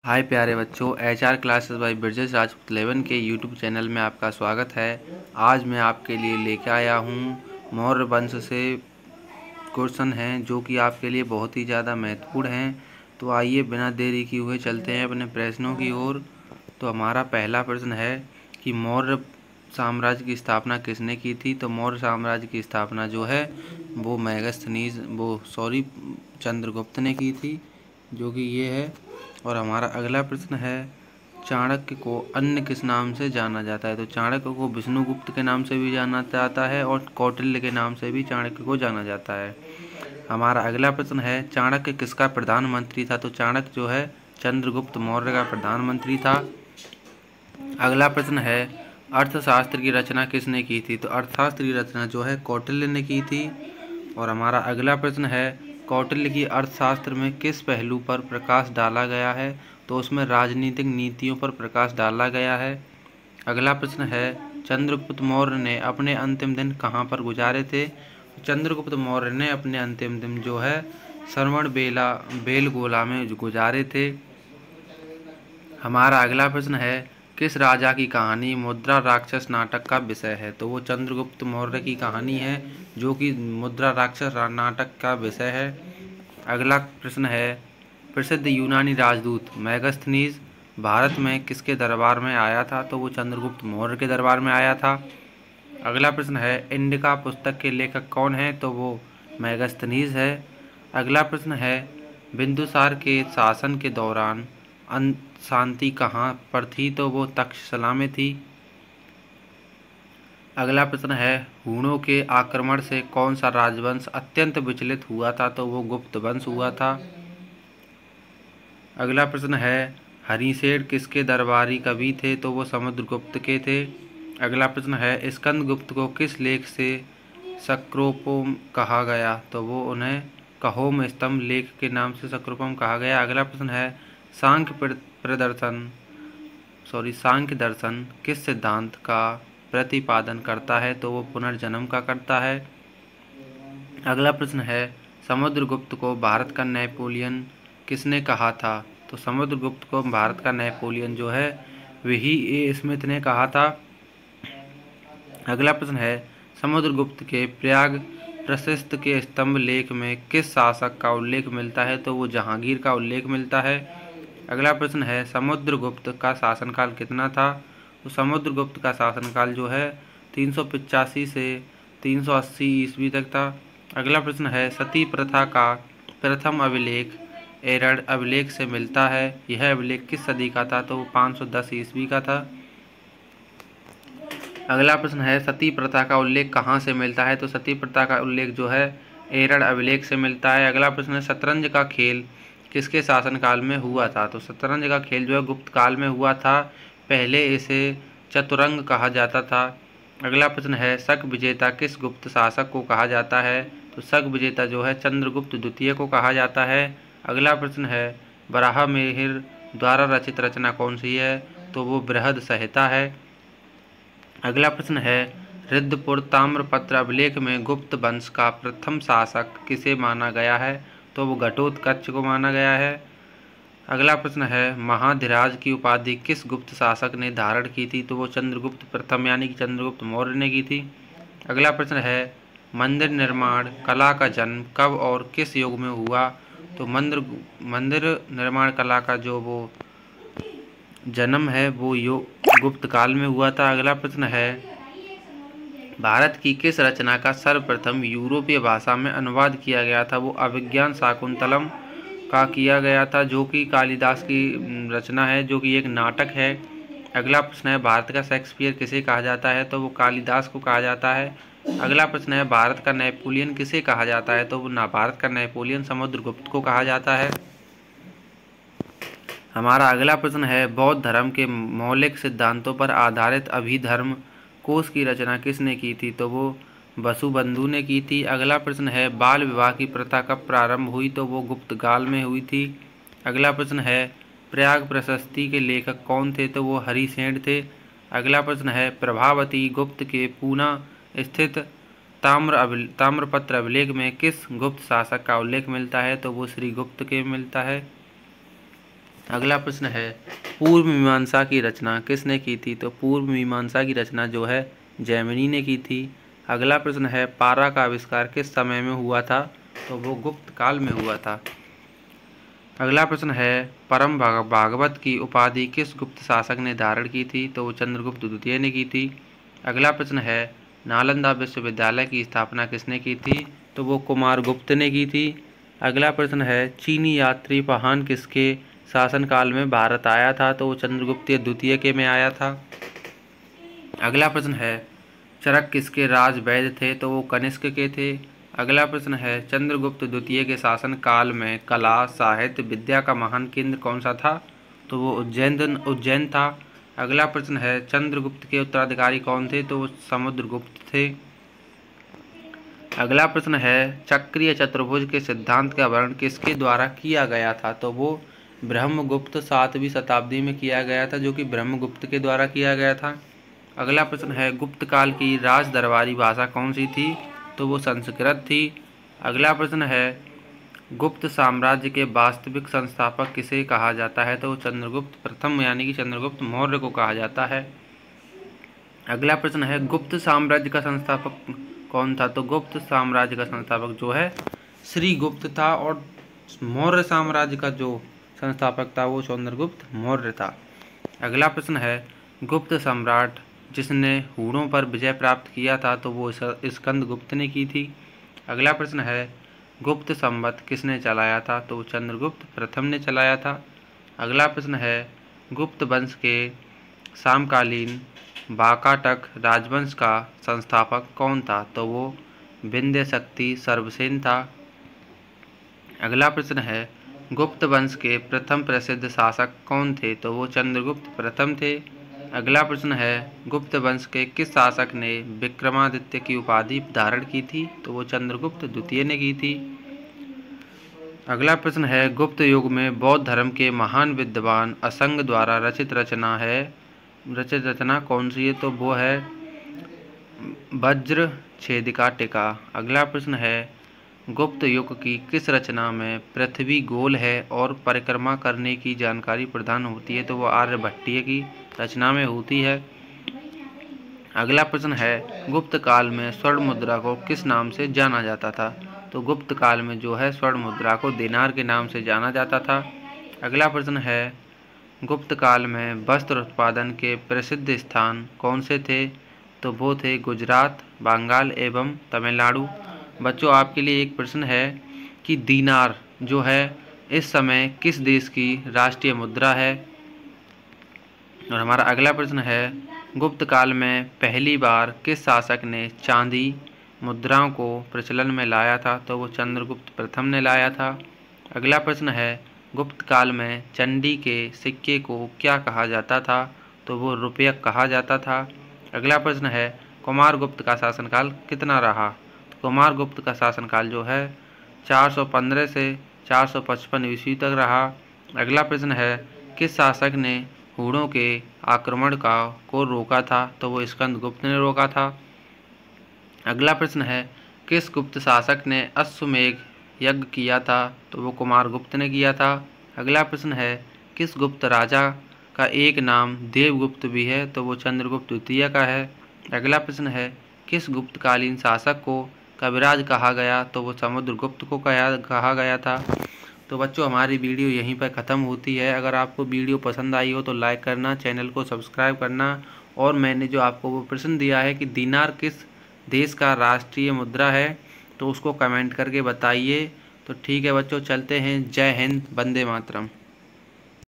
हाय प्यारे बच्चों, HR classes bye Brajesh Rajput 11 के यूट्यूब चैनल में आपका स्वागत है। आज मैं आपके लिए लेकर आया हूँ मौर्य वंश से क्वेश्चन हैं जो कि आपके लिए बहुत ही ज़्यादा महत्वपूर्ण हैं। तो आइए बिना देरी किए हुए चलते हैं अपने प्रश्नों की ओर। तो हमारा पहला प्रश्न है कि मौर्य साम्राज्य की स्थापना किसने की थी। तो मौर्य साम्राज्य की स्थापना जो है वो चंद्रगुप्त ने की थी, जो कि ये है। और हमारा अगला प्रश्न है, चाणक्य को अन्य किस नाम से जाना जाता है। तो चाणक्य को विष्णुगुप्त के नाम से भी जाना जाता है और कौटिल्य के नाम से भी चाणक्य को जाना जाता है। हमारा अगला प्रश्न है, चाणक्य किसका प्रधानमंत्री था। तो चाणक्य जो है चंद्रगुप्त मौर्य का प्रधानमंत्री था। अगला प्रश्न है, अर्थशास्त्र की रचना किसने की थी। तो अर्थशास्त्र की रचना जो है कौटिल्य ने की थी। और हमारा अगला प्रश्न है, कौटिल्य की अर्थशास्त्र में किस पहलू पर प्रकाश डाला गया है। तो उसमें राजनीतिक नीतियों पर प्रकाश डाला गया है। अगला प्रश्न है, चंद्रगुप्त मौर्य ने अपने अंतिम दिन कहाँ पर गुजारे थे। चंद्रगुप्त मौर्य ने अपने अंतिम दिन जो है श्रवण बेलगोला में गुजारे थे। हमारा अगला प्रश्न है, किस राजा की कहानी मुद्रा राक्षस नाटक का विषय है। तो वो चंद्रगुप्त मौर्य की कहानी है जो कि मुद्रा राक्षस नाटक का विषय है। अगला प्रश्न है, प्रसिद्ध यूनानी राजदूत मेगास्थनीज भारत में किसके दरबार में आया था। तो वो चंद्रगुप्त मौर्य के दरबार में आया था। अगला प्रश्न है, इंडिका पुस्तक के लेखक कौन है। तो वो मेगास्थनीज है। अगला प्रश्न है, बिंदुसार के शासन के दौरान शांति कहाँ पर थी। तो वो तक्षशिला में थी। अगला प्रश्न है, हूणों के आक्रमण से कौन सा राजवंश अत्यंत विचलित हुआ था। तो वो गुप्त वंश हुआ था। अगला प्रश्न है, हरिसेन किसके दरबारी कवि थे। तो वो समुद्रगुप्त के थे। अगला प्रश्न है, स्कंदगुप्त को किस लेख से शक्रोपम कहा गया। तो वो उन्हें कहोम स्तंभ लेख के नाम से शक्रोपम कहा गया। अगला प्रश्न है, सांख्य दर्शन किस सिद्धांत का प्रतिपादन करता है। तो वो पुनर्जन्म का करता है। अगला प्रश्न है, समुद्रगुप्त को भारत का नेपोलियन किसने कहा था। तो समुद्रगुप्त को भारत का नेपोलियन जो है V.E. स्मिथ ने कहा था। अगला प्रश्न है, समुद्रगुप्त के प्रयाग प्रशस्त के स्तंभ लेख में किस शासक का उल्लेख मिलता है। तो वो जहांगीर का उल्लेख मिलता है। अगला प्रश्न है, समुद्रगुप्त का शासनकाल कितना था। तो समुद्रगुप्त का शासनकाल जो है 385 से 380 ईस्वी तक था। अगला प्रश्न है, सती प्रथा का प्रथम अभिलेख एरड़ अभिलेख से मिलता है। यह अभिलेख किस सदी का था। तो वो 510 ईस्वी का था। अगला प्रश्न है, सती प्रथा का उल्लेख कहाँ से मिलता है। तो सती प्रथा का उल्लेख जो है एरड़ अभिलेख से मिलता है। अगला प्रश्न है, शतरंज का खेल किसके शासनकाल में हुआ था। तो शतरंज का खेल जो है गुप्त काल में हुआ था। पहले इसे चतुरंग कहा जाता था। अगला प्रश्न है, शक विजेता किस गुप्त शासक को कहा जाता है। तो शक विजेता जो है चंद्रगुप्त द्वितीय को कहा जाता है। अगला प्रश्न है, वराहमिहिर द्वारा रचित रचना कौन सी है। तो वो बृहद संहिता है। अगला प्रश्न है, रिद्धपुर ताम्रपत्र अभिलेख में गुप्त वंश का प्रथम शासक किसे माना गया है। तो वो घटोत्कच को माना गया है। अगला प्रश्न है, महाधिराज की उपाधि किस गुप्त शासक ने धारण की थी। तो वो चंद्रगुप्त प्रथम यानी कि चंद्रगुप्त मौर्य ने की थी। अगला प्रश्न है, मंदिर निर्माण कला का जन्म कब और किस युग में हुआ। तो मंदिर निर्माण कला का जो वो जन्म है वो गुप्त काल में हुआ था। अगला प्रश्न है, भारत की किस रचना का सर्वप्रथम यूरोपीय भाषा में अनुवाद किया गया था। वो अभिज्ञान शाकुंतलम का किया गया था, जो कि कालिदास की रचना है, जो कि एक नाटक है। अगला प्रश्न है, भारत का शेक्सपियर किसे कहा जाता है। तो वो कालिदास को कहा जाता है। अगला प्रश्न है, भारत का नेपोलियन किसे कहा जाता है। तो वो भारत का नेपोलियन समुद्रगुप्त को कहा जाता है। हमारा अगला प्रश्न है, बौद्ध धर्म के मौलिक सिद्धांतों पर आधारित अभिधर्म कोश की रचना किसने की थी। तो वो वसुबंधु ने की थी। अगला प्रश्न है, बाल विवाह की प्रथा कब प्रारंभ हुई। तो वो गुप्त काल में हुई थी। अगला प्रश्न है, प्रयाग प्रशस्ति के लेखक कौन थे। तो वो हरिसेन थे। अगला प्रश्न है, प्रभावती गुप्त के पूना स्थित ताम्रपत्र अभिलेख में किस गुप्त शासक का उल्लेख मिलता है। तो वो श्री गुप्त के मिलता है। अगला प्रश्न है पूर्व मीमांसा की रचना किसने की थी? तो पूर्व मीमांसा की रचना जो है जैमिनी ने की थी। अगला प्रश्न है पारा का आविष्कार किस समय में हुआ था? तो वो गुप्त काल में हुआ था। अगला प्रश्न है परम भागवत की उपाधि किस गुप्त शासक ने धारण की थी? तो वो चंद्रगुप्त द्वितीय ने की थी। अगला प्रश्न है नालंदा विश्वविद्यालय की स्थापना किसने की थी? तो वो कुमारगुप्त ने की थी। अगला प्रश्न है चीनी यात्री पहान किसके शासनकाल में भारत आया था? तो वो चंद्रगुप्त द्वितीय के में आया था। अगला प्रश्न है चरक किसके राज वैद्य थे? तो वो कनिष्क के थे। अगला प्रश्न है चंद्रगुप्त द्वितीय के शासन काल में कला साहित्य विद्या का महान केंद्र कौन सा था? तो वो उज्जैन था। अगला प्रश्न है चंद्रगुप्त के उत्तराधिकारी कौन थे? तो वो समुद्रगुप्त थे। अगला प्रश्न है चक्रीय चतुर्भुज के सिद्धांत का वर्णन किसके द्वारा किया गया था? तो वो ब्रह्मगुप्त 7वीं शताब्दी में किया गया था, जो कि ब्रह्मगुप्त के द्वारा किया गया था। अगला प्रश्न है गुप्त काल की राज दरबारी भाषा कौन सी थी? तो वो संस्कृत थी। अगला प्रश्न है गुप्त साम्राज्य के वास्तविक संस्थापक किसे कहा जाता है? तो चंद्रगुप्त प्रथम यानी कि चंद्रगुप्त मौर्य को कहा जाता है। अगला प्रश्न है गुप्त साम्राज्य का संस्थापक कौन था? तो गुप्त साम्राज्य का संस्थापक जो है श्रीगुप्त था, और मौर्य साम्राज्य का जो संस्थापक था वो चंद्रगुप्त मौर्य था। अगला प्रश्न है गुप्त सम्राट जिसने हूणों पर विजय प्राप्त किया था? तो वो स्कंदगुप्त ने की थी। अगला प्रश्न है गुप्त संवत किसने चलाया था? तो चंद्रगुप्त प्रथम ने चलाया था। अगला प्रश्न है गुप्त वंश के समकालीन वाकाटक राजवंश का संस्थापक कौन था? तो वो विंध्य शक्ति सर्वसेन था। अगला प्रश्न है गुप्त वंश के प्रथम प्रसिद्ध शासक कौन थे? तो वो चंद्रगुप्त प्रथम थे। अगला प्रश्न है गुप्त वंश के किस शासक ने विक्रमादित्य की उपाधि धारण की थी? तो वो चंद्रगुप्त द्वितीय ने की थी। अगला प्रश्न है गुप्त युग में बौद्ध धर्म के महान विद्वान असंग द्वारा रचित रचना कौन सी है? तो वो है वज्र छेदिका टीका। अगला प्रश्न है गुप्त युग की किस रचना में पृथ्वी गोल है और परिक्रमा करने की जानकारी प्रदान होती है? तो वो आर्यभट्टीय की रचना में होती है। अगला प्रश्न है गुप्त काल में स्वर्ण मुद्रा को किस नाम से जाना जाता था? तो गुप्त काल में जो है स्वर्ण मुद्रा को दिनार के नाम से जाना जाता था। अगला प्रश्न है गुप्त काल में वस्त्र उत्पादन के प्रसिद्ध स्थान कौन से थे? तो वो थे गुजरात, बंगाल एवं तमिलनाडु। बच्चों आपके लिए एक प्रश्न है कि दीनार जो है इस समय किस देश की राष्ट्रीय मुद्रा है? और हमारा अगला प्रश्न है गुप्त काल में पहली बार किस शासक ने चांदी मुद्राओं को प्रचलन में लाया था? तो वो चंद्रगुप्त प्रथम ने लाया था। अगला प्रश्न है गुप्त काल में चंडी के सिक्के को क्या कहा जाता था? तो वो रुपयक कहा जाता था। अगला प्रश्न है कुमारगुप्त का शासनकाल कितना रहा? तो कुमारगुप्त का शासनकाल जो है 415 से 455 ईस्वी तक रहा। अगला प्रश्न है किस शासक ने हूणों के आक्रमण को रोका था? तो वो स्कंदगुप्त ने रोका था। अगला प्रश्न है किस गुप्त शासक ने अश्वमेघ यज्ञ किया था? तो वो कुमारगुप्त ने किया था। अगला प्रश्न है किस गुप्त राजा का एक नाम देवगुप्त भी है? तो वो चंद्रगुप्त द्वितीय का है। अगला प्रश्न है किस गुप्तकालीन शासक को कविराज कहा गया? तो वो समुद्रगुप्त को कहा गया था। तो बच्चों हमारी वीडियो यहीं पर ख़त्म होती है। अगर आपको वीडियो पसंद आई हो तो लाइक करना, चैनल को सब्सक्राइब करना, और मैंने जो आपको वो प्रश्न दिया है कि दिनार किस देश का राष्ट्रीय मुद्रा है, तो उसको कमेंट करके बताइए। तो ठीक है बच्चों, चलते हैं। जय हिंद, वंदे मातरम।